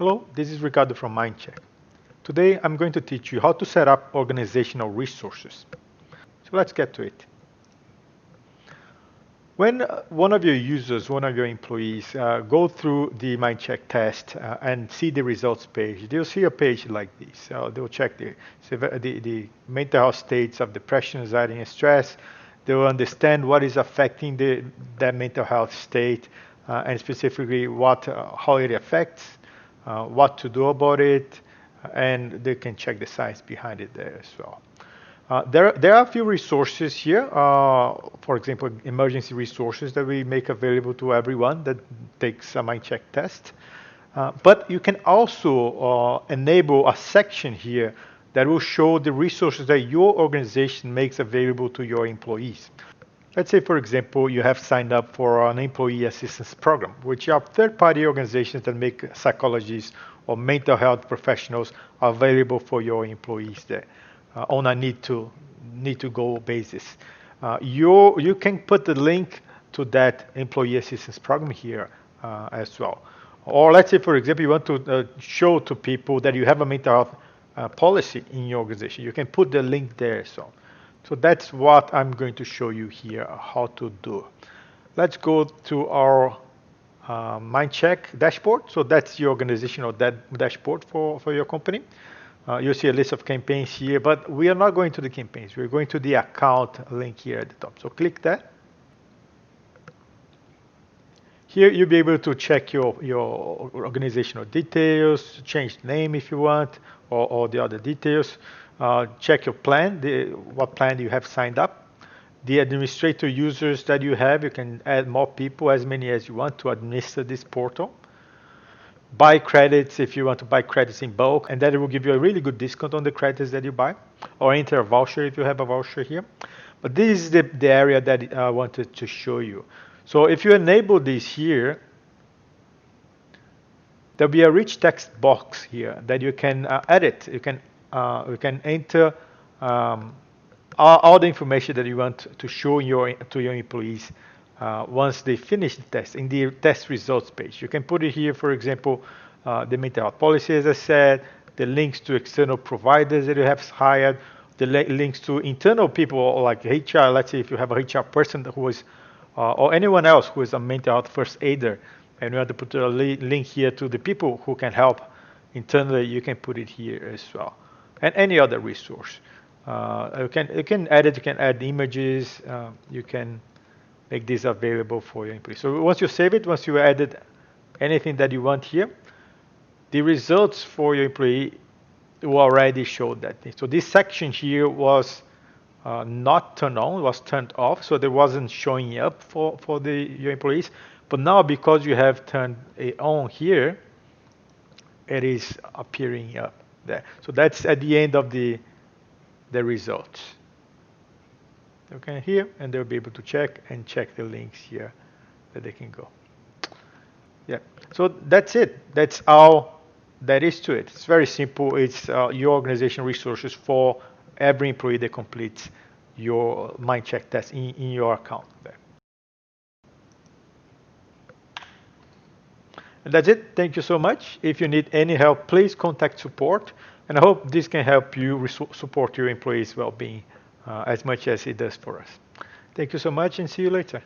Hello, this is Ricardo from MindCheck. Today I'm going to teach you how to set up organizational resources. So let's get to it. When one of your users, one of your employees go through the MindCheck test and see the results page, they'll see a page like this. They'll check the mental health states of depression, anxiety, and stress. They'll understand what is affecting that mental health state and specifically how it affects, what to do about it, and they can check the science behind it there as well. There are a few resources here, for example, emergency resources that we make available to everyone that takes a MindCheck test. But you can also enable a section here that will show the resources that your organization makes available to your employees. Let's say, for example, you have signed up for an employee assistance program, which are third-party organizations that make psychologists or mental health professionals available for your employees there on a need-to-go basis. You can put the link to that employee assistance program here as well. Or let's say, for example, you want to show to people that you have a mental health policy in your organization. You can put the link there. So that's what I'm going to show you here how to do. Let's go to our MindCheck dashboard. So that's your organizational dashboard for your company. You'll see a list of campaigns here, but we are not going to the campaigns. We're going to the account link here at the top. So click that. Here you'll be able to check your organizational details, change the name if you want, or the other details. Check your plan, what plan you have signed up. The administrator users that you have, you can add more people, as many as you want, to administer this portal. Buy credits if you want to buy credits in bulk, and that will give you a really good discount on the credits that you buy, or enter a voucher if you have a voucher here. But this is the area that I wanted to show you. So if you enable this here, there'll be a rich text box here that you can edit. You can enter all the information that you want to show to your employees once they finish the test in the test results page. You can put it here, for example, the mental health policy, as I said, the links to external providers that you have hired, the links to internal people like HR. Let's say if you have a HR person who is, or anyone else who is a mental health first aider, and you want to put a link here to the people who can help internally, you can put it here as well. And any other resource. You can edit, you can add images, you can make this available for your employees. So once you save it, once you added anything that you want here, the results for your employee will already show that. So this section here was not turned on, was turned off, so there wasn't showing up for your employees. But now because you have turned it on here, it is appearing up there. So that's at the end of the results. Okay, here, and they'll be able to check the links here that they can go. Yeah, so that's it. That's all that is to it. It's very simple. It's your organizational resources for every employee that completes your MindCheck test in your account there. And that's it. Thank you so much. If you need any help, please contact support. And I hope this can help you support your employees' well-being as much as it does for us. Thank you so much and see you later.